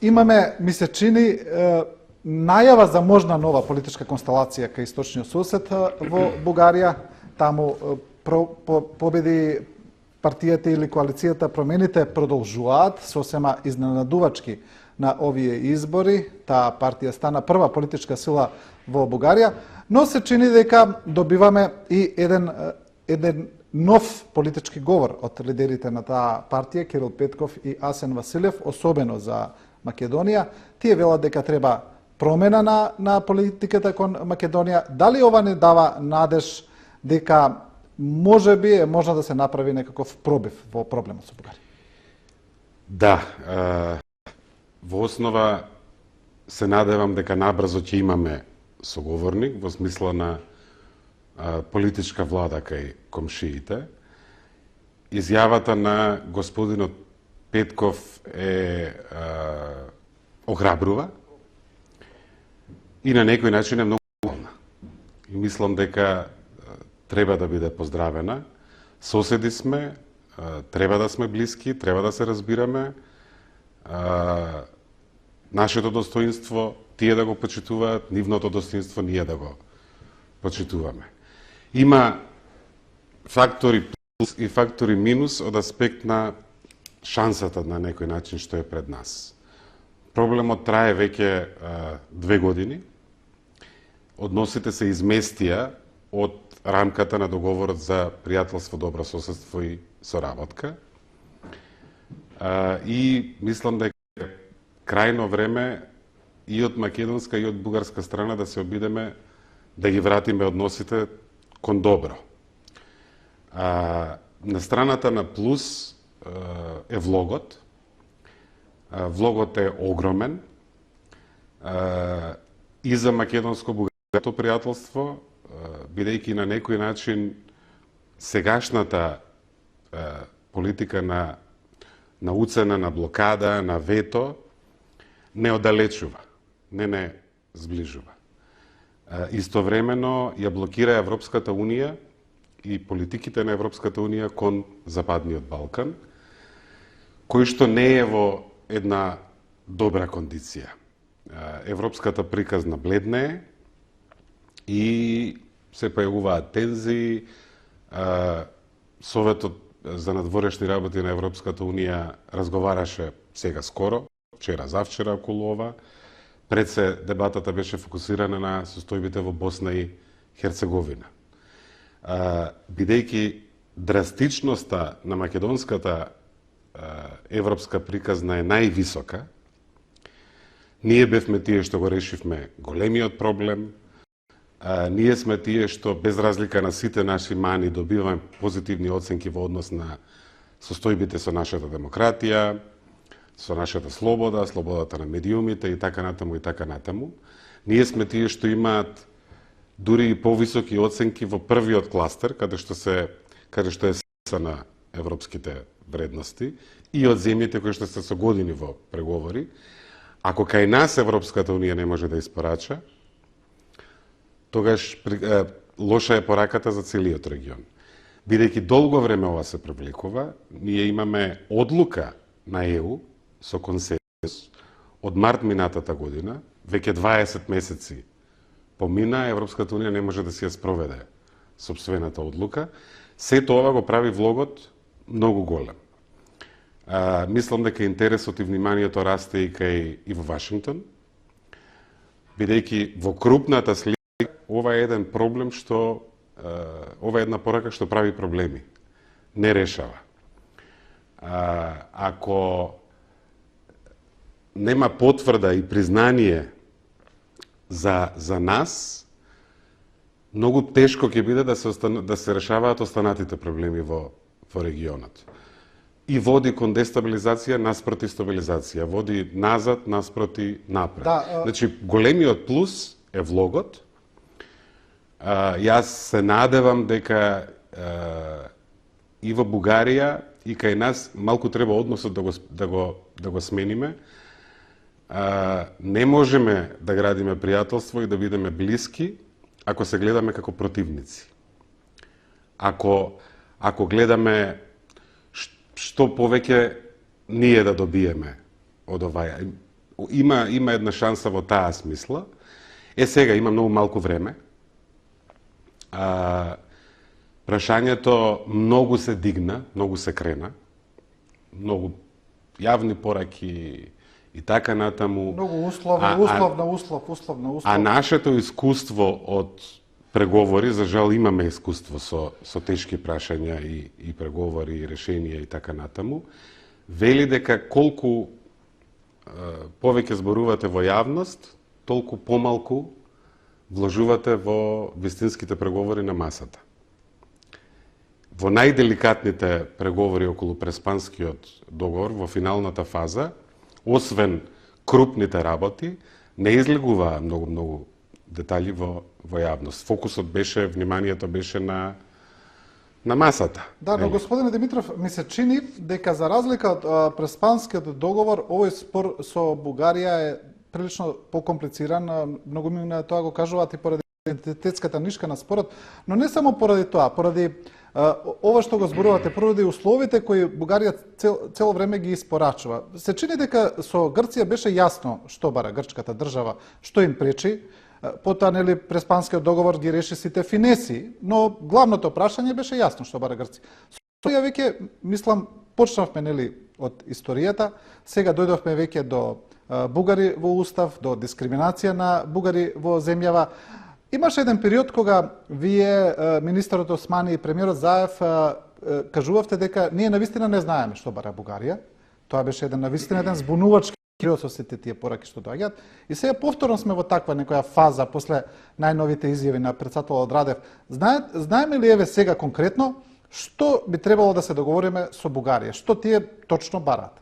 имаме, ми се чини, најава за можна нова политичка констелација кај источниот сосед во Бугарија. Таму победи партијата или коалицијата Промените продолжуваат сосема изненадувачки на овие избори. Таа партија стана прва политичка сила во Бугарија, но се чини дека добиваме и еден нов политички говор од лидерите на таа партија, Кирил Петков и Асен Василев, особено за Македонија. Тие велат дека треба промена на политиката кон Македонија. Дали ова не дава надеж дека можеби е можно да се направи некаков пробив во проблемот со Бугарија? Да, во основа се надевам дека набрзо ќе имаме соговорник во смисла на политичка влада кај комшиите. Изјавата на господинот Петков охрабрува и на некој начин е многу болна. И мислам дека треба да биде поздравена. Соседи сме, треба да сме блиски, треба да се разбираме. Нашето достоинство тие да го почитуваат, нивното достоинство ние да го почитуваме. Има фактори плюс и фактори минус од аспект на шансата на некој начин што е пред нас. Проблемот трае веќе 2 години. Односите се изместија од рамката на договорот за пријателство, добро соседство и соработка. И мислам дека крајно време и од македонска и од бугарска страна да се обидеме да ги вратиме односите кон добро. На страната на плюс е влогот. Влогот е огромен. И за македонско-бугарското пријателство, бидејќи на некој начин сегашната политика на уцена, на блокада, на вето, не оддалечува, не сближува. Истовремено ја блокира Европската Унија и политиките на Европската Унија кон Западниот Балкан, кој што не е во една добра кондиција. Европската приказна бледнее и се појавуваат тензии. Советот за надворешни работи на Европската Унија разговараше сега скоро, вчера, завчера околу ова. Пред се дебатата беше фокусирана на состојбите во Босна и Херцеговина. Бидејќи драстичноста на македонската европска приказна е највисока, ние бевме тие што го решивме големиот проблем, ние сме тие што без разлика на сите наши мани добиваме позитивни оценки во однос на состојбите со нашата демократија, со нашата слобода, слободата на медиумите и така натаму и така натаму. Ние сме тие што имаат дури и повисоки оценки во првиот кластер, каде што е срца на европските вредности и од земјите кои што се со години во преговори. Ако кај нас Европската Унија не може да испорача, тогаш лоша е пораката за целиот регион. Бидејќи долго време ова се привлекува, ние имаме одлука на ЕУ со консенсус од март минатата година, веќе 20 месеци помина, Европската Унија не може да си ја спроведе сопствената одлука. Сето ова го прави влогот многу голем. Мислам дека интересот и вниманието расте и во Вашингтон, бидејќи во крупната слика ова е еден проблем ова е една порака што прави проблеми, не решава. Ако нема потврда и признание за нас, многу тешко ќе биде да се решаваат останатите проблеми во регионот. И води кон дестабилизација наспроти стабилизација, води назад наспроти напред. Значи, големиот плюс е влогот. Јас се надевам дека и во Бугарија и кај нас малку треба односот да го смениме. Не можеме да градиме пријателство и да бидеме блиски ако се гледаме како противници. Ако гледаме што повеќе ние да добиеме од оваја. има една шанса во таа смисла. Сега има многу малку време. Прашањето многу се дигна, многу се крена. Многу јавни пораки и така натаму. Многу услов на услов. А нашето искуство од преговори, за жал имаме искуство со тешки прашања и преговори и решенија и така натаму, вели дека колку повеќе зборувате во јавност, толку помалку вложувате во вистинските преговори на масата. Во најделикатните преговори околу Преспанскиот договор, во финалната фаза, освен крупните работи, не излегуваа многу детали во јавност. Фокусот беше, вниманието беше на масата. Да, но господине Димитров, ми се чини дека за разлика од Преспанскиот договор, овој спор со Бугарија е прилично покомплициран. Многу на тоа го кажуваат и поради идентитетската нишка на спорот, но не само поради тоа, поради ова што го зборувате, поради условите кои Бугарија цело време ги испорачува. Се чини дека со Грција беше јасно што бара грчката држава, што им пречи. Потоа, нели, Преспанскиот договор ги реши сите финеси, но главното прашање беше јасно што бара Грција. Со ја веќе, мислам, почнавме, нели, од историјата, сега дојдовме веќе до бугари во устав, до дискриминација на бугари во земјава. Имаше еден период кога вие, министерот Османи и премиерот Заев, кажувавте дека ние навистина не знаеме што бара Бугарија. Тоа беше еден навистина еден збунувачки период со сите тие пораки што доаѓаат. И сега повторно сме во таква некоја фаза после најновите изјави на председателот Радев. Знаеме ли еве сега конкретно што би требало да се договориме со Бугарија? Што тие точно бараат?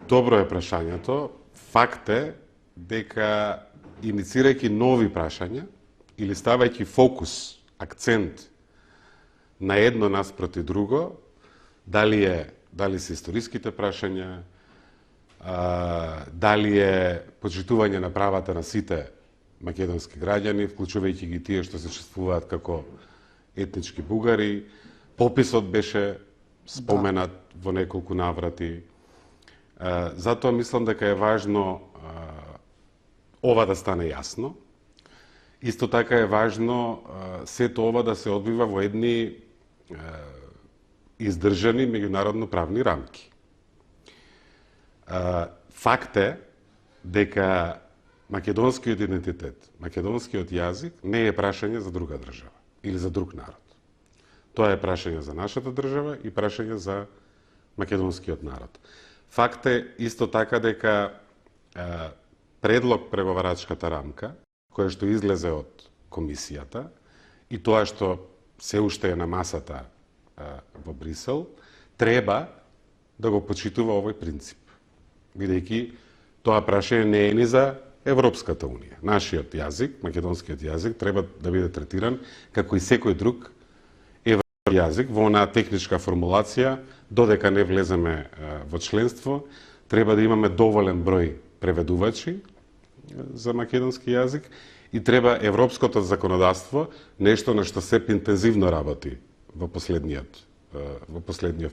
Добро е прашањето. Факт е дека иницирајќи нови прашања или ставајќи фокус, акцент на едно наспроти друго, дали се историските прашања, дали е почитување на правата на сите македонски граѓани, вклучувајќи ги тие што се чувствуваат како етнички бугари. Пописот беше споменат во неколку наврати. Затоа мислам дека е важно ова да стане јасно. Исто така е важно сето ова да се одвива во едни издржани меѓународно правни рамки. Факт е дека македонскиот идентитет, македонскиот јазик не е прашање за друга држава или за друг народ. Тоа е прашање за нашата држава и прашање за македонскиот народ. Факт е исто така дека предлог преговарачката рамка, која што излезе од комисијата и тоа што се уште е на масата во Брисел, треба да го почитува овој принцип, бидејќи тоа прашање не е ни за Европската унија. Нашиот јазик, македонскиот јазик, треба да биде третиран како и секој друг европски јазик во онаа техничка формулација, додека не влеземе во членство, треба да имаме доволен број преведувачи за македонски јазик и треба европското законодавство, нешто на што СЕП интензивно работи во последниот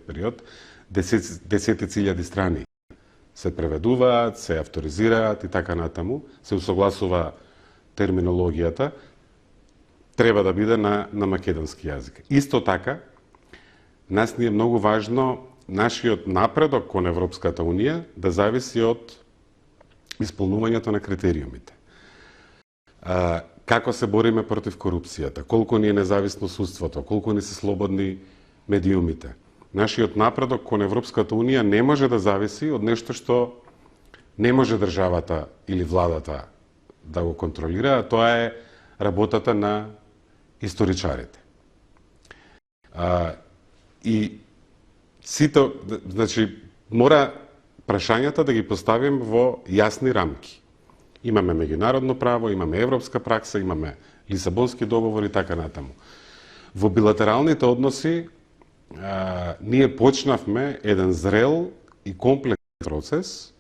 период, 10.000 страни се преведуваат, се авторизираат и така натаму, се усогласува терминологијата, треба да биде на македонски јазик. Исто така, нас ни е многу важно нашиот напредок кон Европската унија да зависи од исполнувањето на критериумите. Како се бориме против корупцијата, колку ни е независно судството, колку ни се слободни медиумите. Нашиот напредок кон Европската унија не може да зависи од нешто што не може државата или владата да го контролира, а тоа е работата на историчарите. И сите, значи, мора прашањата да ги поставим во јасни рамки. Имаме меѓународно право, имаме европска пракса, имаме Лисабонски договор и така натаму. Во билатералните односи ние почнавме еден зрел и комплексен процес,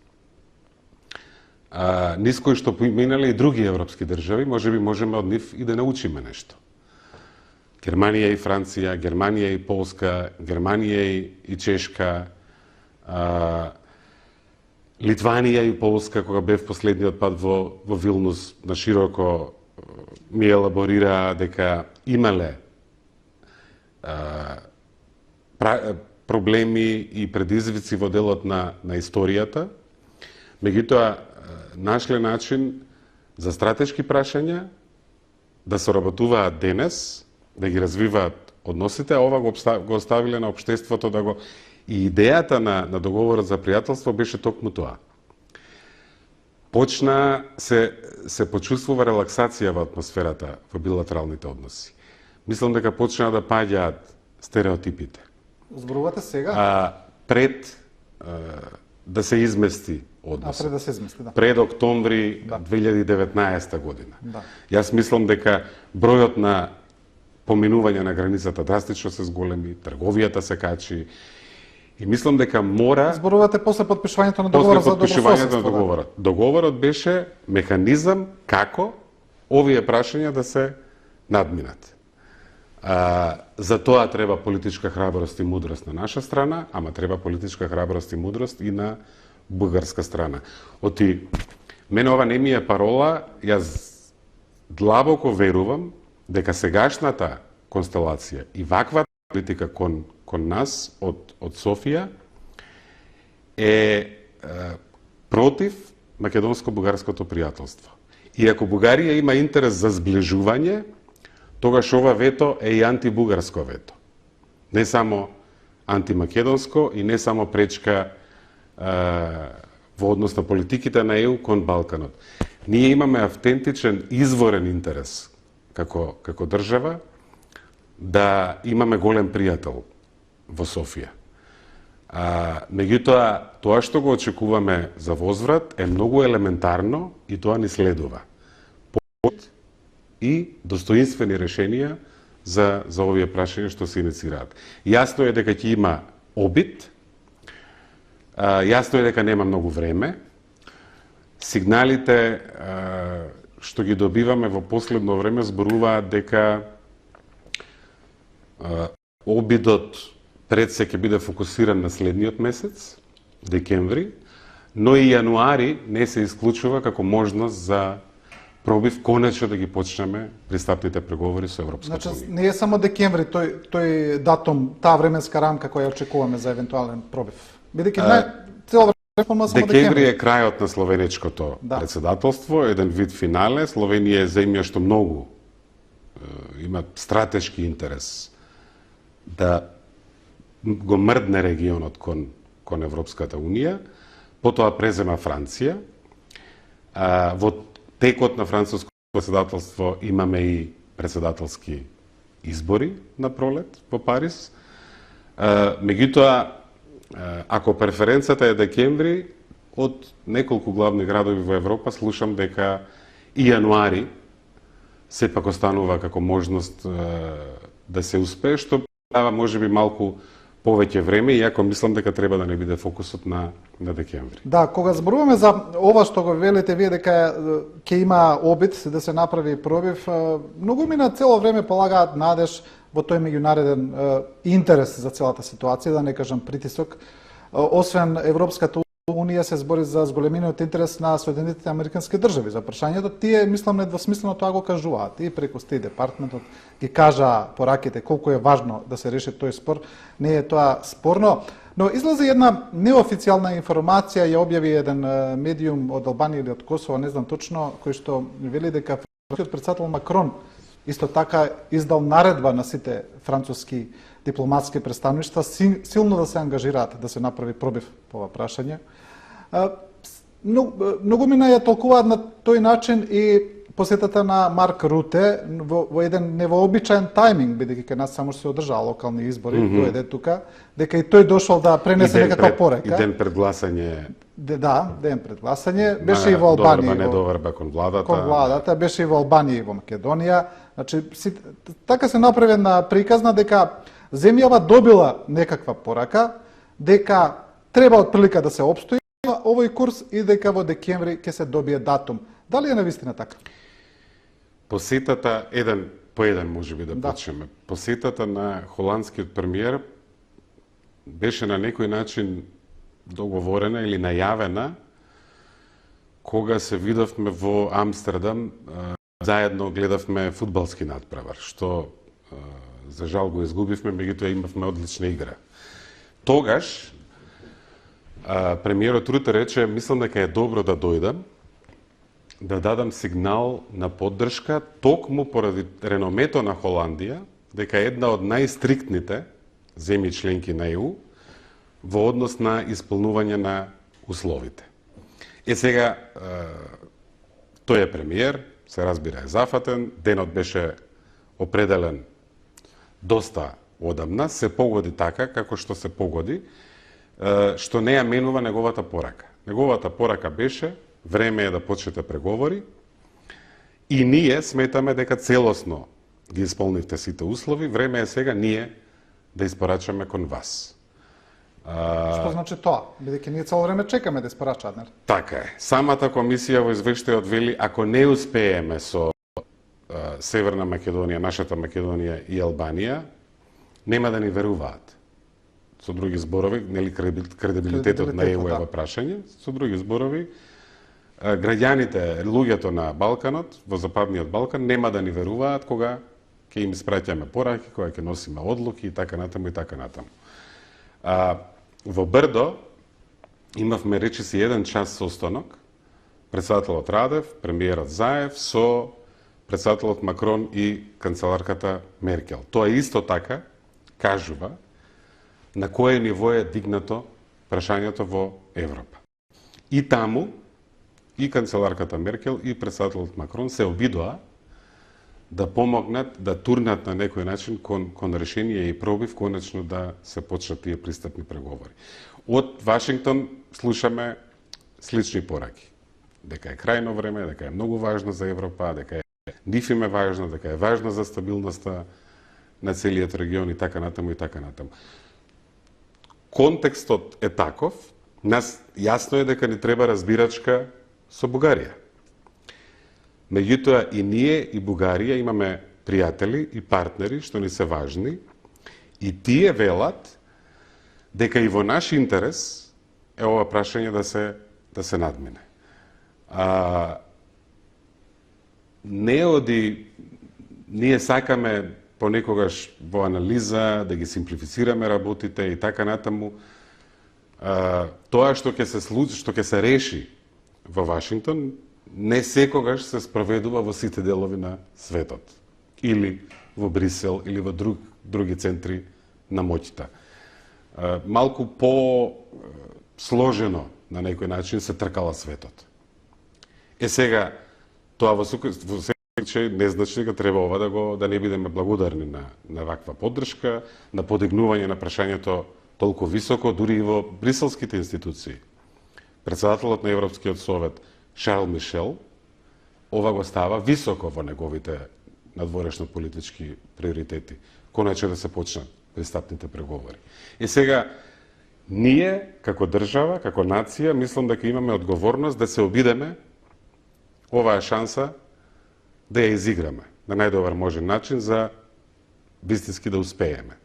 низ кој што поминале и други европски држави, можеби можеме од нив и да научиме нешто. Германија и Франција, Германија и Полска, Германија и Чешка, Литванија и Полска, кога бев последниот пат во Вилнус, на широко ми елаборираа дека имале проблеми и предизвици во делот на историјата, меѓутоа нашле начин за стратешки прашања да соработуваат денес, да ги развиваат односите, а ова го оставиле на општеството да го... И идејата на договорот за пријателство беше токму тоа. Почна се почувствува релаксација во атмосферата во билатералните односи. Мислам дека почна да паѓаат стереотипите. Зборувате сега? Пред да се измести односот. Пред да се измести, да. Пред октомври 2019 година. Да. Јас мислам дека бројот на поминување на границата драстично се зголеми, трговијата се качи, и мислам дека мора... Зборувате после подпишувањето на договорот за добрососедство. Договорот. Договорот беше механизам како овие прашања да се надминат. За тоа треба политичка храброст и мудрост на наша страна, ама треба политичка храброст и мудрост и на бугарска страна. Мене ова не ми е парола, јас длабоко верувам дека сегашната констелација и ваква политика кон нас од Софија е против македонско-бугарското пријателство. И ако Бугарија има интерес за зближување, тогаш ова вето е и антибугарско вето. Не само антимакедонско и не само пречка во однос на политиките на ЕУ кон Балканот. Ние имаме автентичен изворен интерес како држава да имаме голем пријател во Софија. Меѓутоа, тоа што го очекуваме за возврат е многу елементарно и тоа ни следува. И достоинствени решенија за овие прашања што се иницираат. Јасно е дека ќе има обид, јасно е дека нема многу време. Сигналите што ги добиваме во последно време зборуваат дека обидот пред се ќе биде фокусиран на следниот месец, декември, но и јануари не се исклучува како можност за пробив конечно да ги почнеме пристапните преговори со Европската Значи, унија. не е само декември тој датум, таа временска рамка која очекуваме за евентуален пробив. Бидејќи цело време само Декември е крајот на словенечкото Да. председателство, еден вид финале. Словенија е земја што многу има стратешки интерес да го мрдне регионот кон Европската унија. Потоа презема Франција. Во текот на француското председателство имаме и председателски избори на пролет во Париз. Меѓутоа, ако преференцата е декември, од неколку главни градови во Европа слушам дека и јануари сепак останува како можност да се успее, што дава можеби малку повеќе време, иако мислам дека треба да не биде фокусот на декември. Да, кога зборуваме за ова што го велите вие дека ќе има обид да се направи пробив, многу мина цело време полагаат надеж во тој меѓународен интерес за целата ситуација, да не кажам притисок. Освен Европската Унија се збори за зголемениот интерес на Соединетите Американски држави за прашањето. Тие, мислам, недвосмислено тоа го кажуваат. И преку Стейт департментот ги кажа пораките колку е важно да се реши тој спор. Не е тоа спорно. Но излезе една неофицијална информација, ја објави еден медиум од Албанија или од Косово, не знам точно, кој што вели дека францускиот председател Макрон исто така издал наредба на сите француски дипломатски представништва силно да се ангажираат да се направи пробив по ова прашање. Многу мина ја толкуваат на тој начин и посетата на Марк Руте во еден невообичаен тајминг, бидејќи кај нас само се одржаа локални избори, дојде тука, дека и тој дошол да пренесе некаква порека. И ден пред гласање. Да, ден пред гласање, беше и во Албанија. Недоверба кон владата. Кон владата, беше и во Албанија и во Македонија. Значи, така се направи една приказна дека земјава добила некаква порака, дека треба отприлика да се опстои овој курс и дека во декември ќе се добие датум. Дали е навистина така? Посетата, еден по еден можеби да почнеме. Посетата на холандскиот премиер беше на некој начин договорена или најавена кога се видовме во Амстердам, заедно гледавме фудбалски надпревар, што за жал го изгубивме, меѓутоа имавме одлична игра. Тогаш премиерот Руте рече, мислам дека е добро да дојдам, да дадам сигнал на поддршка, токму поради реномето на Холандија, дека е една од најстриктните земји членки на ЕУ во однос на исполнување на условите. Сега, тој е премиер, се разбира е зафатен, денот беше определен доста одамна, се погоди така како што се погоди, што не ја менува неговата порака. Неговата порака беше време е да почнете преговори и ние сметаме дека целосно ги исполнивте сите услови, време е сега ние да испорачаме кон вас. Што значи тоа? Бидејќи ние цело време чекаме да испорачаат, нели? Така е. Самата комисија во извештајот вели, ако не успееме со Северна Македонија, нашата Македонија и Албанија, нема да ни веруваат. Со други зборови, нели кредибилитетот на ЕУ е во прашање, со други зборови, граѓаните, луѓето на Балканот, во Западниот Балкан, нема да ни веруваат кога ќе им испраќаме пораки, кога ќе носиме одлуки и така натаму и така натаму. Во Брдо имавме речиси 1 час состанок, председателот Радев, премиерот Заев со председателот Макрон и канцеларката Меркел. Тоа исто така кажува на кое ниво е дигнато прашањето во Европа. И таму и канцеларката Меркел и председателот Макрон се обидоа да помогнат, да турнат на некој начин кон решение и пробив конечно да се почнат тие пристапни преговори. Од Вашингтон слушаме слични пораки. Дека е крајно време, дека е многу важно за Европа, дека е нив им е важно, дека е важно за стабилноста на целиот регион и така натаму и така натаму. Контекстот е таков, нас јасно е дека ни треба разбирачка со Бугарија. Меѓутоа и ние и Бугарија имаме пријатели и партнери што ни се важни и тие велат дека и во наш интерес е ова прашање да се надмине. Ние сакаме понекогаш во анализа да ги симплифицираме работите и така натаму. Тоа што ќе се реши во Вашингтон не секогаш се спроведува во сите делови на светот. Или во Брисел, или во други центри на моќта. Малку по-сложено на некој начин се тркала светот. Сега, тоа во секој случај не значи дека треба ова да не бидеме благодарни на ваква поддршка, на подигнување на прашањето толку високо, дури и во бриселските институции. Председателот на Европскиот совет Шарл Мишел, ова го става високо во неговите надворешно политички приоритети. Конечно да се почнат пристапните преговори. Сега, ние, како држава, како нација, мислам дека имаме одговорност да се обидеме оваа шанса да ја изиграме на најдобар можен начин за вистински да успееме.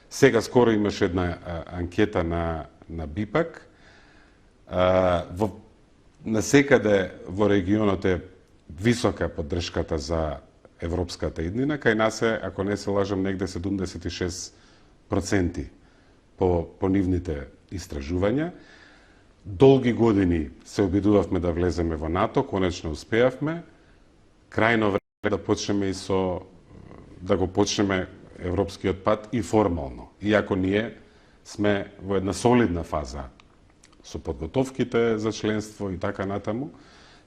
Сега скоро имаше една анкета на БИПАК. Насекаде во регионот е висока поддршката за европската иднина, кај нас е, ако не се лажам, негде 76% по нивните истражувања. Долги години се обидувавме да влеземе во НАТО, конечно успеавме. Крајно време да почнеме и да го почнеме европскиот пат и формално. Иако ние сме во една солидна фаза со подготовките за членство и така натаму,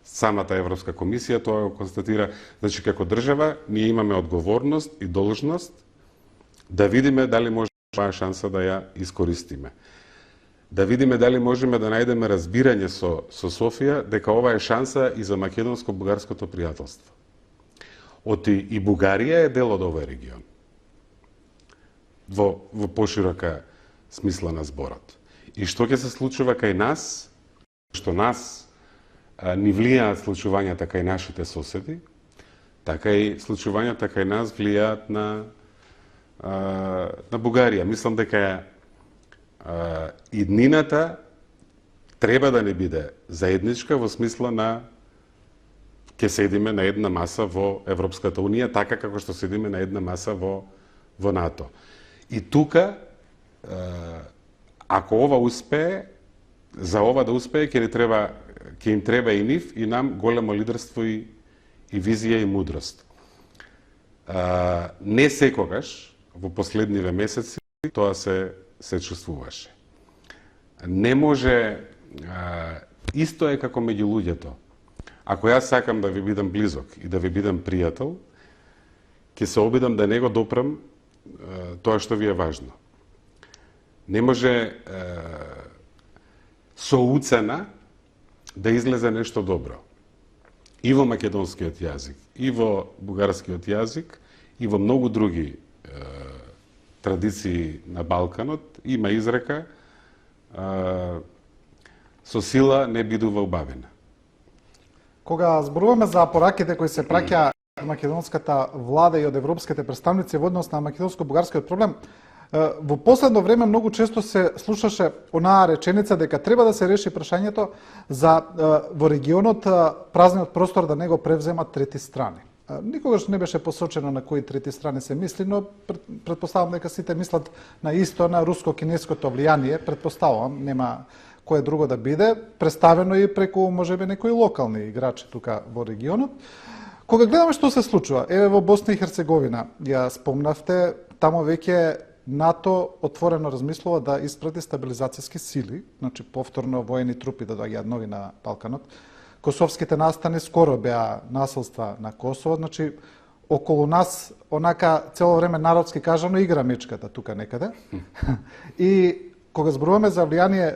самата Европска комисија тоа го констатира. Значи, како држава, ние имаме одговорност и должност да видиме дали може оваа шанса да ја искористиме. Да видиме дали можеме да најдеме разбирање со Софија дека ова е шанса и за македонско-бугарското пријателство. И Бугарија е дел од овој регион. Во поширока смисла на зборот. И што ќе се случува кај нас, што нас ни влијаат случувањата кај нашите соседи, така и случувањата кај нас влијаат на Бугарија. Мислам дека иднината треба да не биде заедничка во смисла на ќе седиме на една маса во Европската Унија, така како што седиме на една маса во НАТО. И тука, ако ова успее, за ова да успее, ќе им треба и нив, и нам големо лидерство и визија и мудрост. Не секогаш, во последниве месеци, тоа се чувствуваше. Не може, исто е како меѓу луѓето. Ако јас сакам да ви бидам близок и да ви бидам пријател, ќе се обидам да не го допрам тоа што ви е важно. Не може со уцена да излезе нешто добро. И во македонскиот јазик, и во бугарскиот јазик, и во многу други традиции на Балканот има изрека со сила не бидува убавена. Кога зборуваме за пораките кои се праќа од македонската влада и од европските представници во однос на македонско-бугарскиот проблем, во последно време многу често се слушаше онаа реченица дека треба да се реши прашањето за во регионот празниот простор да не го превземат трети страни. Никогаш не беше посочено на кои трети страни се мисли, но предпоставам дека сите мислат на исто, на руско-кинеското влијание, предпоставам, нема кое друго да биде, представено и преку можеби некои локални играчи тука во регионот. Кога гледаме што се случува, еве во Босна и Херцеговина, ја спомнавте, тамо веќе НАТО отворено размислува да испрати стабилизацијски сили, значи повторно воени трупи да доаѓаат нови на Балканот. Косовските настани скоро беа насилства на Косово, значи околу нас онака цело време народски кажано игра мечката тука некаде. И кога зборуваме за влијание,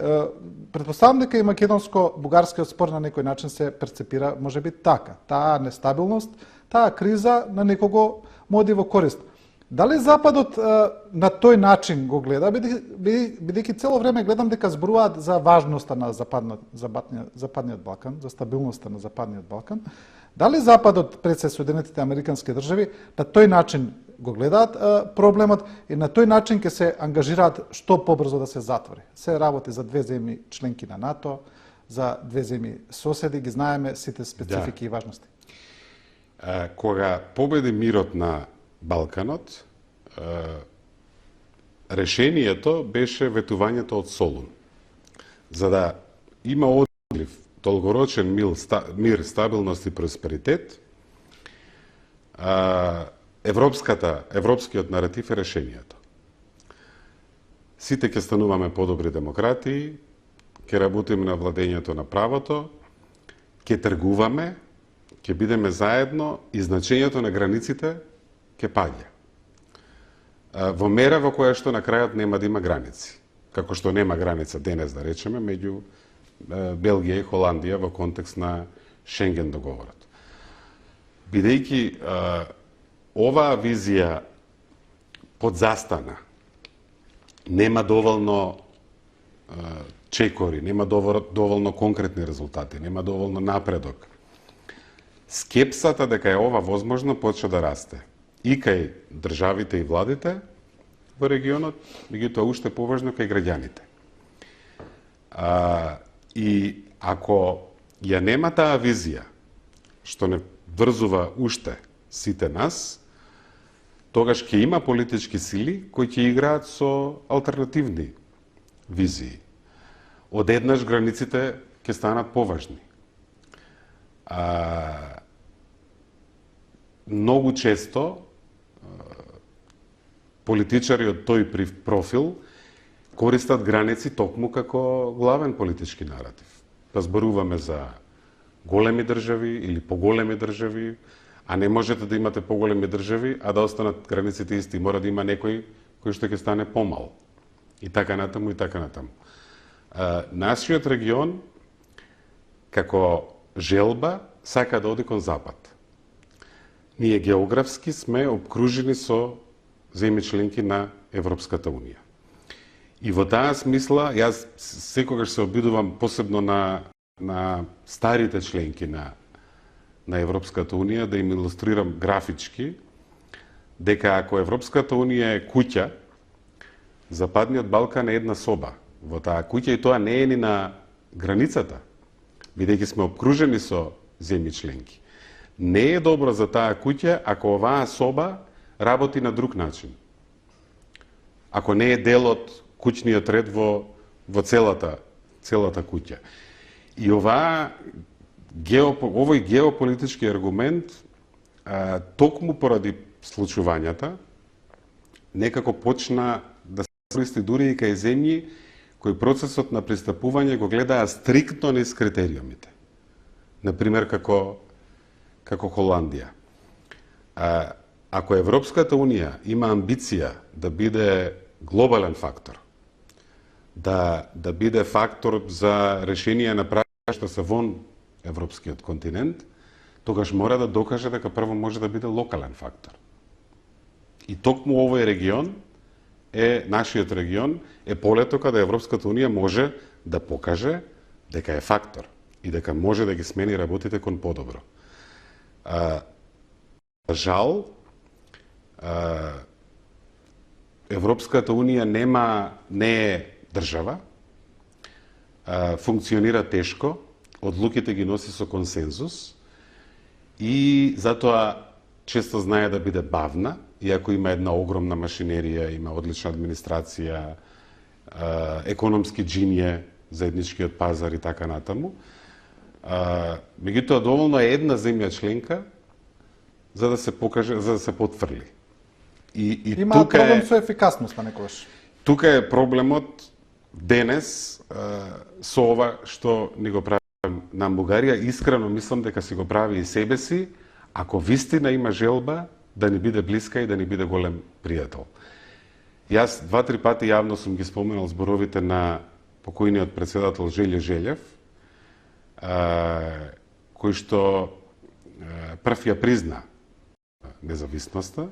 предпоставам дека и македонско-бугарскиот спор на некој начин се перцепира можеби така. Таа нестабилност, таа криза на некого му оди во корист. Дали Западот на тој начин го гледа, бидејќи цело време гледам дека зборуваат за важноста на Западниот Балкан, за стабилноста на Западниот Балкан, дали Западот пред се Соединетите Американски држави на тој начин го гледаат проблемот и на тој начин ќе се ангажираат што побрзо да се затвори. Се работи за две земји членки на НАТО, за две земји соседи, ги знаеме сите специфики и важности. Кога победи мирот на Балканот, решението беше ветувањето од Солун. За да има одлив, долгорочен мир, стабилност и просперитет, европскиот наратив е решението. Сите ќе стануваме подобри демократии, ќе работиме на владењето на правото, ќе тргуваме, ќе бидеме заедно и значењето на границите ќе паѓа. Во мера во која што на крајот нема да има граници. Како што нема граница денес, да речеме, меѓу Белгија и Холандија во контекст на Шенген договорот. Бидејќи оваа визија подзастана, нема доволно чекори, нема доволно конкретни резултати, нема доволно напредок. Скепсата дека е ова возможно почва да расте. И кај државите и владите во регионот, меѓутоа уште поважно кај граѓаните. И ако ја нема таа визија, што не врзува уште сите нас, тогаш ќе има политички сили кои ќе играат со алтернативни визии. Одеднаш границите ќе станат поважни. Многу често политичари од тој профил користат граници токму како главен политички наратив. Да зборуваме за големи држави или поголеми држави, а не можете да имате поголеми држави, а да останат границите исти. Мора да има некој кој што ќе стане помал. И така натаму, и така натаму. Нашиот регион, како желба, сака да оди кон запад. Ние географски сме обкружени со земји членки на Европската Унија. И во таа смисла, јас секогаш се обидувам посебно на старите членки на Европската Унија да им илустрирам графички дека ако Европската Унија е куќа, Западниот Балкан е една соба во таа куќа и тоа не е ни на границата, бидејќи сме обкружени со земји членки. Не е добро за таа куќа ако оваа соба работи на друг начин. Ако не е дел од куќниот ред во целата куќа. И овој геополитички аргумент, токму поради случувањата, некако почна да се користи дури и кај земји кои процесот на пристапување го гледаа стриктно низ критериумите. Например, како Холандија. Ако Европската Унија има амбиција да биде глобален фактор, да биде фактор за решение на прашања што се вон европскиот континент, тогаш мора да докаже дека прво може да биде локален фактор. И токму овој регион нашиот регион е полето каде Европската Унија може да покаже дека е фактор и дека може да ги смени работите кон подобро. Жал, Европската Унија не е држава, функционира тешко, одлуките ги носи со консензус и затоа често знае да биде бавна, иако има една огромна машинерија, има одлична администрација, економски джинје, заедничкиот пазар и така натаму. Меѓутоа, доволно е една земја членка за да се покаже, за да се потврли. И има тука проблем со ефикасноста некогаш. Тука е проблемот денес со ова што ни го прави на Бугарија. Искрено мислам дека си го прави и себе си, ако вистина има желба да ни биде блиска и да ни биде голем пријател. Јас 2-3 пати јавно сум ги споменал зборовите на покојниот председател Желјо Желев, кој што прв ја призна независноста.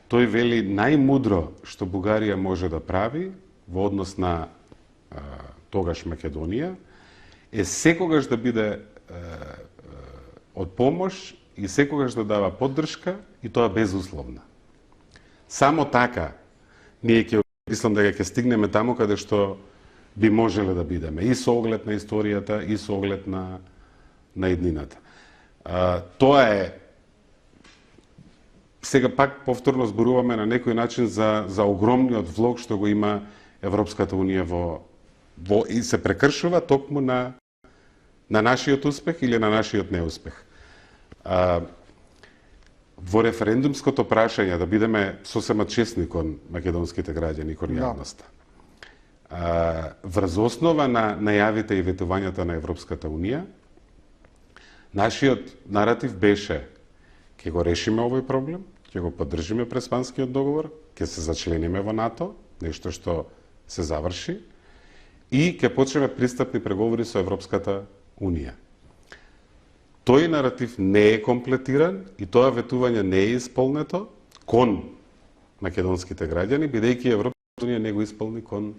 Тој вели најмудро што Бугарија може да прави во однос на тогаш Македонија е секогаш да биде од помош и секогаш да дава поддршка и тоа безусловна. Само така ние мислам дека ќе стигнеме таму каде што би можеле да бидеме и со оглед на историјата и со оглед на еднината. Тоа е. Сега пак повторно зборуваме на некој начин за огромниот влог што го има Европската Унија и се прекршува токму на нашиот успех или на нашиот неуспех. Во референдумското прашање, да бидеме сосема честни кон македонските граѓани, кон јавноста. Врз основа на најавите и ветувањата на Европската Унија, нашиот наратив беше ќе го решиме овој проблем, ќе го поддржиме Преспанскиот договор, ќе се зачлениме во НАТО, нешто што се заврши, и ќе почнеме пристапни преговори со Европската Унија. Тој наратив не е комплетиран и тоа ветување не е исполнето кон македонските граѓани, бидејќи Европската Унија не го исполни кон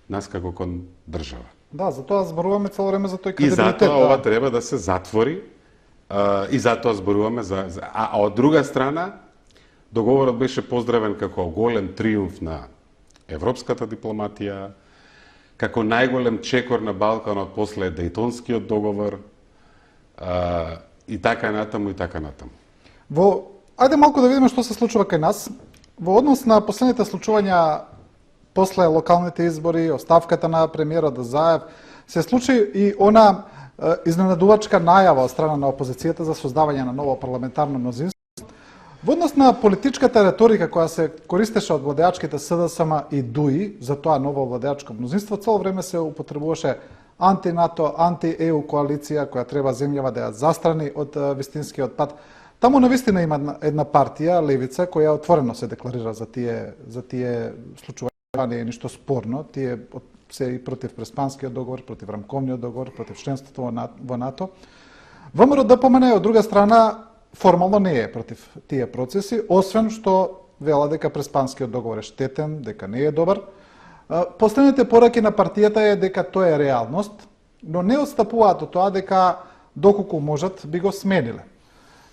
нас како кон држава. Да, затоа зборуваме цело време за тој И кредибилитет. затоа ова треба да се затвори, и затоа зборуваме а од друга страна, договорот беше поздравен како голем триумф на европската дипломатија, како најголем чекор на Балканот после Дејтонскиот договор, и така натаму, и така натаму. Ајде малку да видиме што се случува кај нас. Во однос на последните случувања после локалните избори, оставката на премиерот Заев, се случи и она изненадувачка најава од страна на опозицијата за создавање на ново парламентарно мнозинство. Во однос на политичката реторика која се користеше од владеачките СДСМ и ДУИ за тоа ново владеачко мнозинство, цело време се употребуваше анти-НАТО, анти-ЕУ коалиција која треба земјава да ја застрани од вистинскиот пат. Таму навистина има една партија, Левица, која отворено се декларира за тие случувања, не е ништо спорно. Тие се и против Преспанскиот договор, против Рамковниот договор, против членството во НАТО. ВМРО ДПМН од друга страна формално не е против тие процеси, освен што вела дека Преспанскиот договор е штетен, дека не е добар. Последните пораки на партијата е дека тоа е реалност, но не отстапуваат од тоа дека доколку можат би го смениле.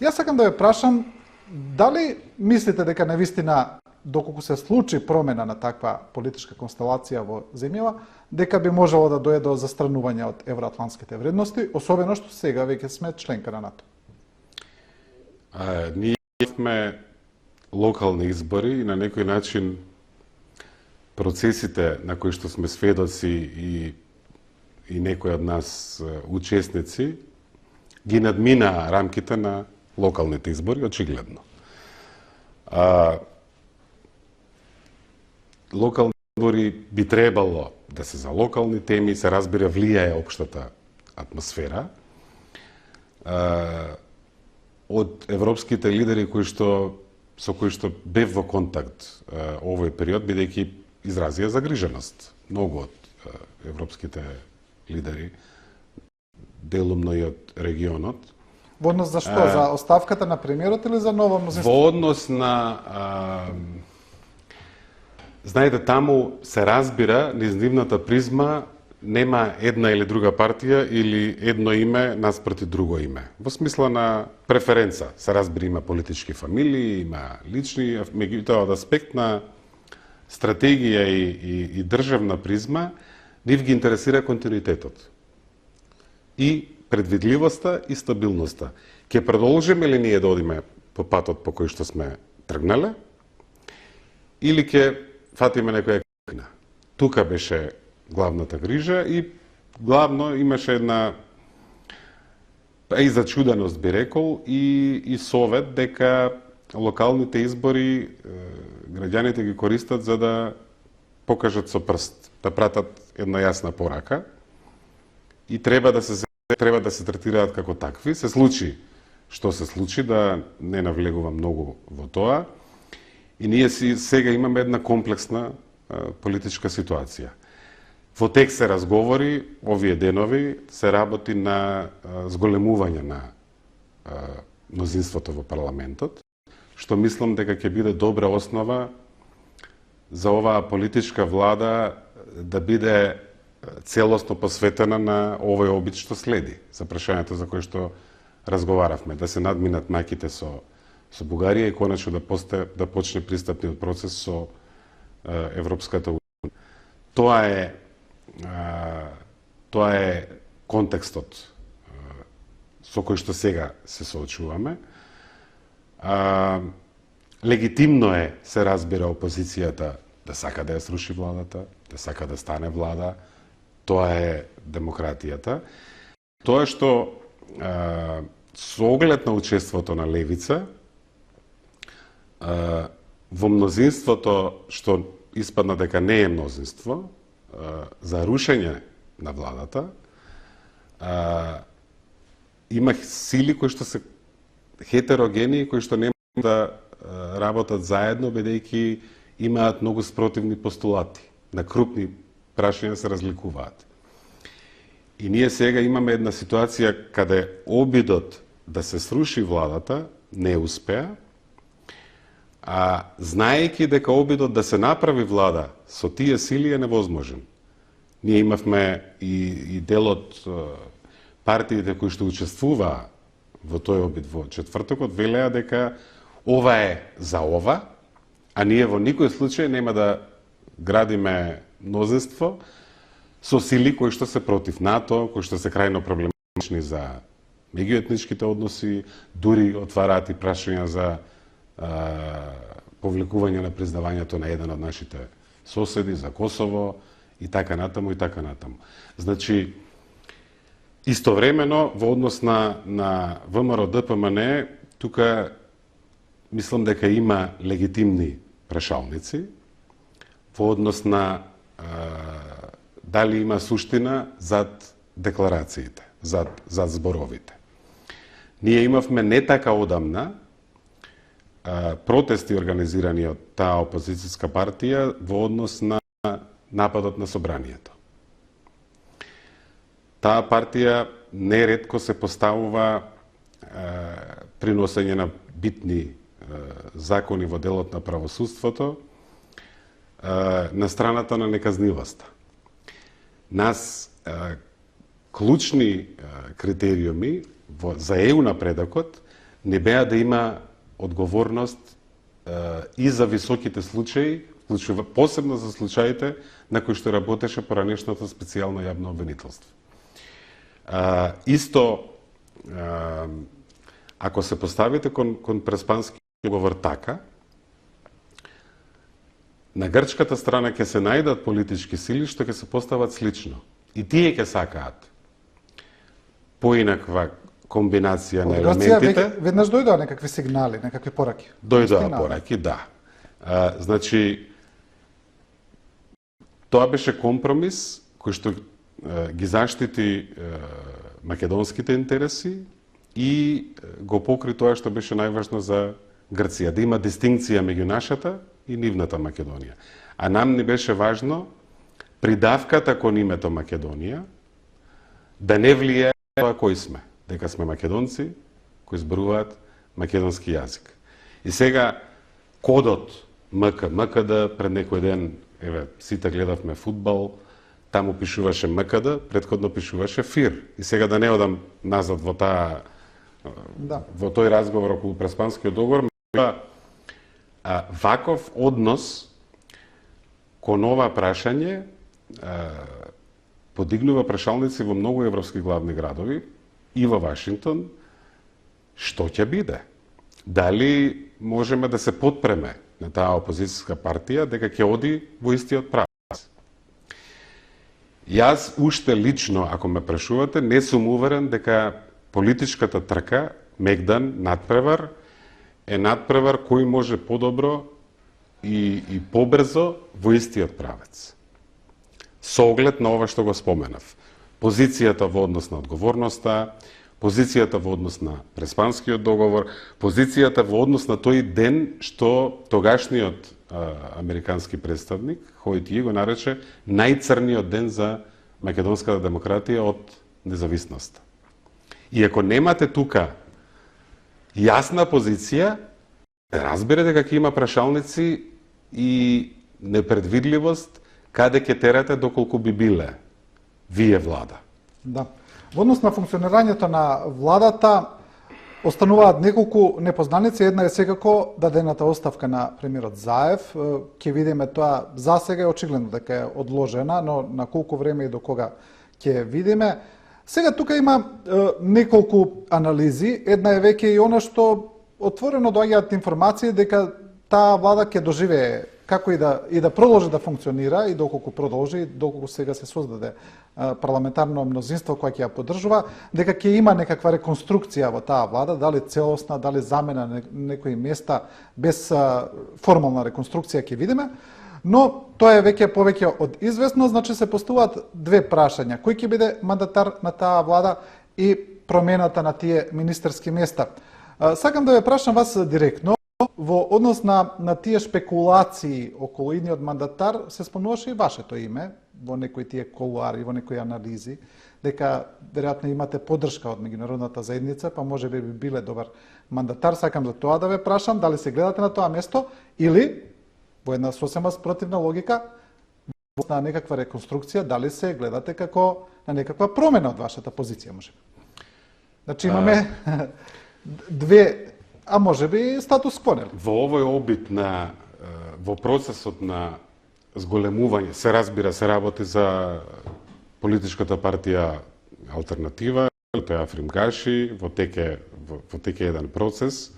Јас сакам да ве прашам, дали мислите дека навистина доколку се случи промена на таква политичка констелација во земјава, дека би можело да дојде до застранување од евроатлантските вредности, особено што сега веќе сме членка на НАТО. Ние имаме локални избори и на некој начин процесите на кои што сме сведоци и некои од нас учесници ги надмина рамките на локалните избори, очигледно. Локални избори би требало да се за локални теми, се разбира влијае општата атмосфера. Од европските лидери со кои што бев во контакт овој период, бидејќи изразија загриженост. Многу од европските лидери, делумно и од регионот. Во однос за што? За оставката на премиерот или за ново мнозинство? Во однос на... знаете, таму се разбира, низ нивната призма, нема една или друга партија или едно име наспроти друго име. Во смисла на преференца. Се разбира, има политички фамилии, има лични, меѓутоа од аспект на стратегија и државна призма, нив ги интересира континуитетот. И предвидливоста и стабилноста. Ќе продолжиме ли ние да одиме по патот по кој што сме тргнале, или ќе фатиме некоја крина? Тука беше главната грижа и главно имаше една и зачуденост, би рекол, и совет дека локалните избори граѓаните ги користат за да покажат со прст, да пратат една јасна порака и треба да се третираат како такви. Се случи што се случи, да не навлегувам многу во тоа. И ние сега имаме една комплексна политичка ситуација. Во тек се разговори, овие денови се работи на зголемување на мнозинството во парламентот, што мислам дека ќе биде добра основа за оваа политичка влада да биде целосно посветена на овој обид што следи, за прашањето за кој што разговаравме, да се надминат маќите со Бугарија и конечно да почне пристапниот процес со Европската унија. Тоа е контекстот со кој што сега се соочуваме. Легитимно е, се разбира, опозицијата да сака да ја сруши владата, да сака да стане влада. Тоа е демократијата. Тоа што со оглед на учеството на левица, во мнозинството што испадна дека не е мнозинство, за рушење на владата, има сили кои што се хетерогени, кои што не можат да работат заедно, бидејќи имаат многу спротивни постулати. На крупни прашања се разликуваат. И ние сега имаме една ситуација каде обидот да се сруши владата не успеа, а знаејќи дека обидот да се направи влада со тие сили е невозможен. Ние имавме и дел од партиите кои што учествуваа во тој обид во четвртокот, велеа дека ова е за ова, а ние во никој случај нема да градиме мнозинство со сили кои што се против НАТО, кои што се крајно проблематични за меѓуетничките односи, дури отвараат и прашања за повлекување на признавањето на еден од нашите соседи, за Косово и така натаму и така натаму. Значи, истовремено во однос на ВМРО ДПМН, тука мислам дека има легитимни прашалници во однос на дали има суштина зад декларациите, зад зборовите. Ние имавме не така одамна протести организирани од таа опозицијска партија во однос на нападот на собранието. Таа партија неретко се поставува при носење на битни закони во делот на правосудството на страната на неказнивоста. Нас клучни критериуми за ЕУ напредокот не беа да има одговорност и за високите случаи, посебно за случаите на кои што работеше поранешното специјално јавно обвинителство. Исто, ако се поставите кон Преспански договор така, на грчката страна ќе се најдат политички сили што ќе се постават слично. И тие ќе сакаат поинаква комбинација на елементите. Веднаш дојдоа некакви сигнали, некакви пораки. Дојдоа пораки, да. Значи, тоа беше компромис кој што ги заштити македонските интереси и го покри тоа што беше најважно за Грција, да има дистинкција меѓу нашата и нивната Македонија. А нам ни беше важно придавката кон името Македонија да не влијае тоа кои сме, дека сме македонци кои зборуваат македонски јазик. И сега кодот МКД, пред некој ден, еве, сите гледавме фудбал, таму пишуваше МКД, предходно пишуваше ФИР. И сега да не одам назад во таа во тој разговор околу Преспанскиот договор, ваков однос кон ова прашање подигнува прашалници во многу европски главни градови и во Вашингтон. Што ќе биде? Дали можеме да се потпреме на таа опозицијска партија дека ќе оди во истиот правец? Јас уште лично, ако ме прашувате, не сум уверен дека политичката трка, мегдан, надпревар, е надпревар кој може подобро и побрзо во истиот правец. Со оглед на ова што го споменав. Позицијата во однос на одговорноста, позицијата во однос на Преспанскиот договор, позицијата во однос на тој ден што тогашниот американски представник Хојтији го нарече најцрниот ден за македонската демократија од независноста. И ако немате тука јасна позиција, разбере дека ќе има прашалници и непредвидливост каде ќе терате доколку би биле вие влада. Да. Во однос на функционирањето на владата остануваат неколку непознаници. Една е секако дадената оставка на премиерот Заев. Ќе видиме тоа, за сега е очигледно дека е одложена, но на колку време и до кога ќе видиме. Сега тука има неколку анализи. Една е веќе и она што отворено доаѓаат информации дека таа влада ќе доживее како и да продолжи да функционира и доколку продолжи, доколку сега се создаде парламентарно мнозинство кој ќе ја поддржува, дека ќе има некаква реконструкција во таа влада, дали целосна, дали замена на некои места без формална реконструкција ќе видиме. Но тоа е веќе повеќе од известно, значи се поставуваат две прашања. Кој ќе биде мандатар на таа влада и промената на тие министерски места? Сакам да ве прашам вас директно, во однос на тие шпекулации околу идниот мандатар, се спомнуваше и вашето име во некои тие колуари, во некои анализи, дека веројатно имате поддршка од меѓународната заедница, па може би биле добар мандатар. Сакам за тоа да ве прашам, дали се гледате на тоа место или во една сосема спротивна логика, на некаква реконструкција, дали се гледате како на некаква промена од вашата позиција, може би? Значи имаме две, а може би статус кво, нели? Во овој обид во процесот на зголемување, се разбира, се работи за политичката партија Алтернатива, тоа Африм Гаши, во теке еден процес,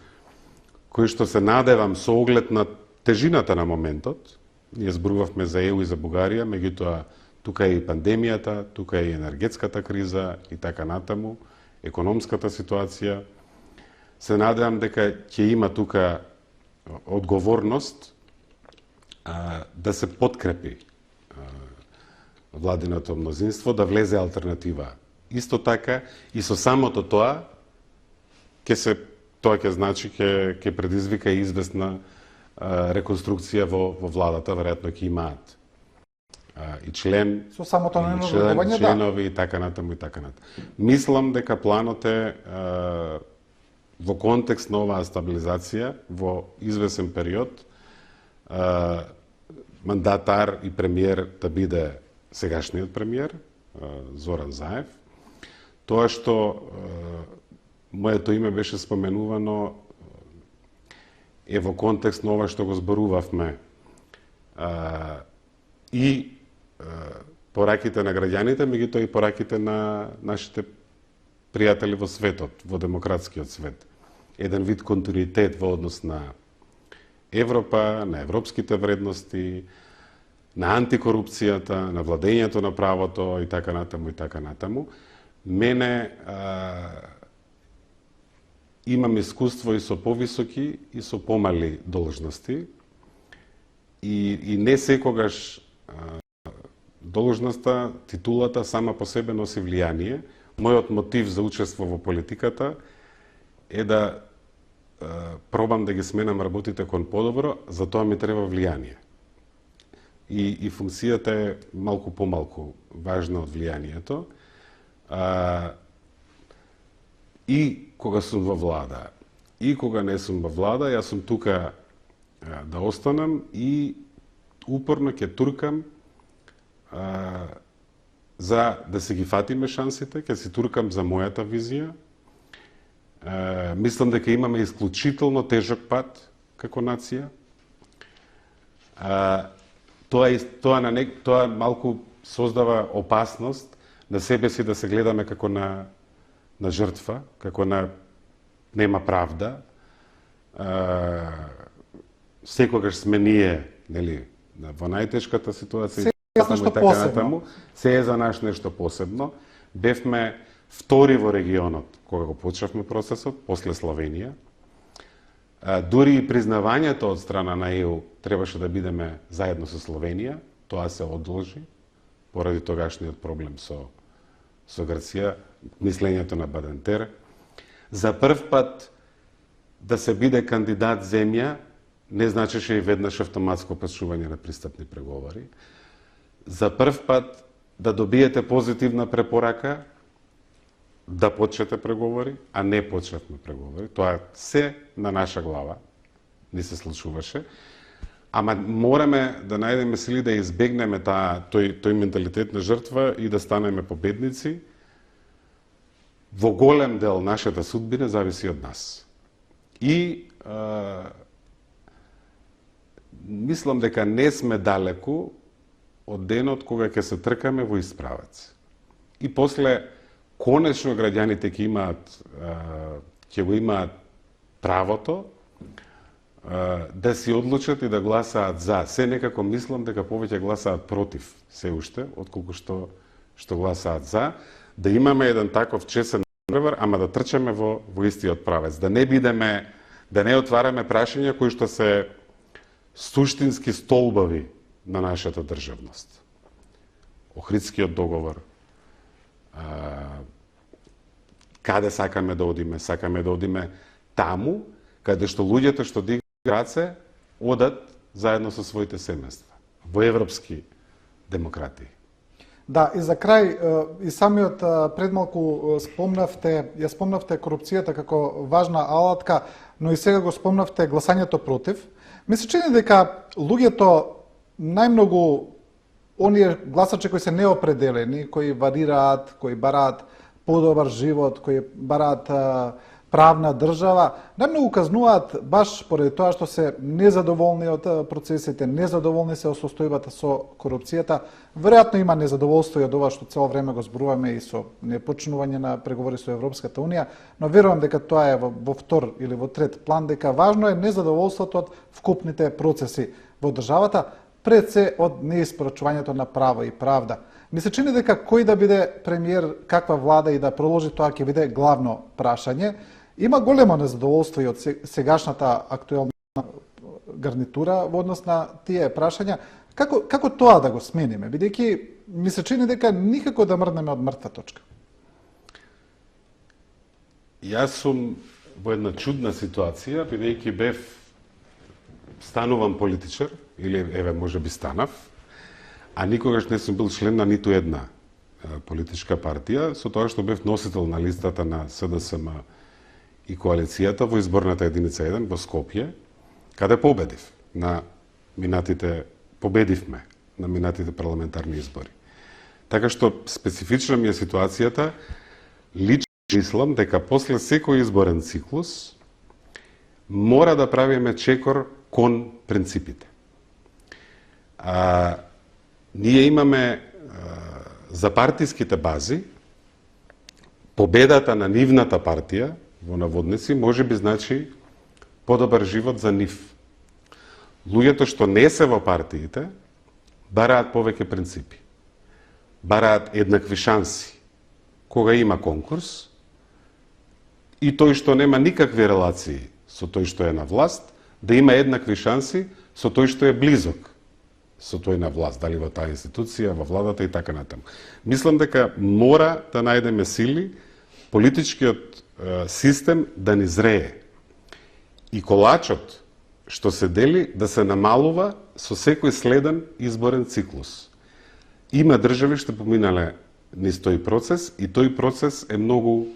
кој што се надевам со оглед на тежината на моментот. Ние зборувавме за ЕУ и за Бугарија, меѓутоа тука е и пандемијата, тука е и енергетската криза и така натаму, економската ситуација. Се надевам дека ќе има тука одговорност да се подкрепи владиното мнозинство, да влезе алтернатива. Исто така и со самото тоа ќе значи ќе предизвика и известна реконструкција во владата, веројатно ќе имаат и член, со самото и членови и така натаму и така натаму. Мислам дека планот е во контекст на оваа стабилизација во извесен период мандатар и премиер да биде сегашниот премиер Зоран Заев. Тоа што моето име беше споменувано е во контекст на ова што го зборувавме и пораките на граѓаните, меѓутоа и пораките на нашите пријатели во светот, во демократскиот свет. Еден вид континуитет во однос на Европа, на европските вредности, на антикорупцијата, на владењето на правото и така натаму и така натаму. Мене имам искуство и со повисоки и со помали должности и не секогаш должноста, титулата сама по себе носи влијание. Мојот мотив за учество во политиката е да пробам да ги сменам работите кон подобро, за тоа ми треба влијание. И функцијата е малку помалку важна од влијанието. И кога сум во влада, и кога не сум во влада, јас сум тука да останам и упорно ќе туркам за да се ги фатиме шансите, ќе си туркам за мојата визија. Мислам дека имаме исклучително тежок пат како нација. Тоа малку создава опасност на себе си да се гледаме како на жртва, како на нема правда. Секогаш сме ние, нели, во најтешката ситуација. Се е за нас нешто посебно. Бевме втори во регионот кога го почнавме процесот, после Словенија. Дури и признавањето од страна на ЕУ требаше да бидеме заедно со Словенија. Тоа се одложи поради тогашниот проблем со Грција, мислењето на Бадентер. За прв пат да се биде кандидат земја не значеше и веднаш автоматско почнување на пристапни преговори. За прв пат да добиете позитивна препорака да почнете преговори, а не почнавме преговори. Тоа се на наша глава ни се случуваше. Ама мораме да најдеме сили да избегнеме тој менталитет на жртва и да станеме победници. Во голем дел нашата судбина зависи од нас. И мислам дека не сме далеку од денот кога ќе се тркаме во исправец. И после конечно граѓаните ќе го имаат правото да си одлучат и да гласаат за. Се некако мислам дека повеќе гласаат против се уште, отколку што гласаат за. Да имаме еден таков чесен превар, ама да трчаме во истиот правец. Да не отвараме прашања кои што се суштински столбови на нашата државност. Охридскиот договор, каде сакаме да одиме? Сакаме да одиме таму, каде што луѓето што дигнат раце, одат заедно со своите семејства, во европски демократии. Да, и за крај, и самиот предмалку спомнавте корупцијата како важна алатка, но и сега го спомнавте гласањето против. Ми се чини дека луѓето најмногу оние гласачи кои се неопределени, кои варираат, кои бараат подобар живот, кои бараат правна држава, најмногу казнуваат баш поради тоа што се незадоволни од процесите, незадоволни се од состојбата со корупцијата. Веројатно има незадоволство и од ова што цело време го зборуваме и со непочнување на преговори со Европската унија, но верувам дека тоа е во втор или во трет план, дека важно е незадоволството од вкупните процеси во државата, пред се од неиспорачувањето на право и правда. Ми се чини дека кој да биде премиер, каква влада и да проложи, тоа ќе биде главно прашање. Има големо незадоволство и од сегашната актуелна гарнитура во однос на тие прашања. Како тоа да го смениме, бидејќи ми се чини дека никако да мрднеме од мртва точка? Јас сум во една чудна ситуација, бидејќи станувам политичар, или може би станав, а никогаш не сум бил член на ниту една политичка партија, со тоа што бев носител на листата на СДСМ и коалицијата во изборната единица 1 во Скопје, каде победивме на минатите парламентарни избори. Така што специфична ми е ситуацијата, лично мислам дека после секој изборен циклус мора да правиме чекор кон принципите. Ние имаме за партиските бази, победата на нивната партија, во наводници, може би значи подобар живот за нив. Луѓето што не се во партиите, бараат повеќе принципи. Бараат еднакви шанси. Кога има конкурс, и тој што нема никакви релации со тој што е на власт, да има еднакви шанси со тој што е близок со тој на власт, дали во таа институција, во владата и така натаму. Мислам дека мора да најдеме сили политичкиот систем да ни зрее. И колачот што се дели да се намалува со секој следен изборен циклус. Има држави што поминале низ тој процес и тој процес е многу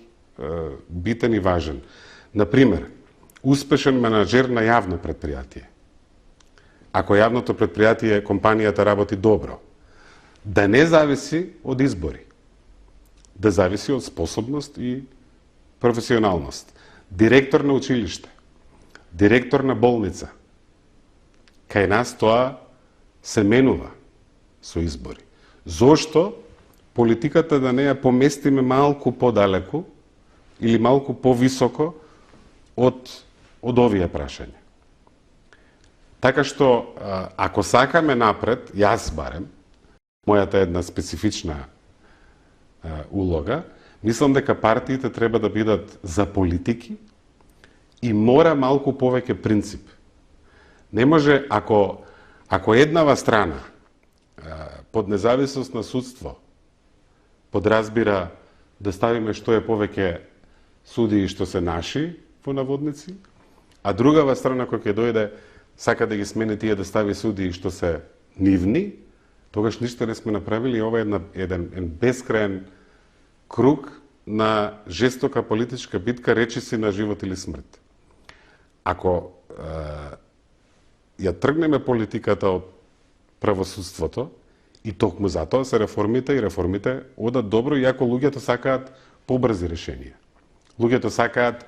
битен и важен. Например, успешен менаџер на јавно предпријатие. Ако јавното предпријатие, компанијата работи добро, да не зависи од избори, да зависи од способност и професионалност. Директор на училиште, директор на болница. Кај нас тоа се менува со избори. Зошто политиката да не ја поместиме малку подалеку или малку повисоко од овие прашања? Така што, ако сакаме напред, јас барем, мојата една специфична улога, мислам дека партиите треба да бидат за политики и мора малку повеќе принцип. Не може, ако еднава страна под независност на судство подразбира да ставиме што е повеќе судии што се наши во наводници, а другава страна која ќе дојде сака да ги смени тие да стави судии што се нивни, тогаш ништо не сме направили. Ова е еден бескраен круг на жестока политичка битка, речиси на живот или смрт. Ако ја тргнеме политиката од правосудството, и токму затоа се реформите, и реформите одат добро, иако луѓето сакаат побрзи решенија. Луѓето сакаат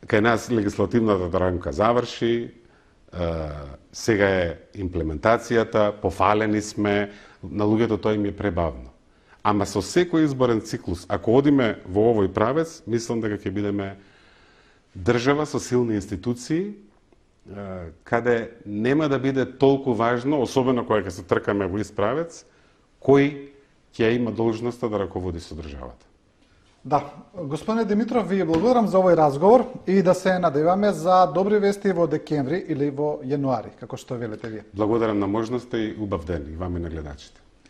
кај нас легислативната рамка заврши, сега е имплементацијата, пофалени сме, на луѓето тоа им е пребавно. Ама со секој изборен циклус, ако одиме во овој правец, мислам дека ќе бидеме држава со силни институции, каде нема да биде толку важно, особено кога ќе се тркаме во ист правец, кој ќе има должноста да раководи со државата. Да, господине Димитров, ви благодарам за овој разговор и да се надеваме за добри вести во декември или во јануари, како што велите вие. Благодарам на можноста и убав ден и ваме на гледачите.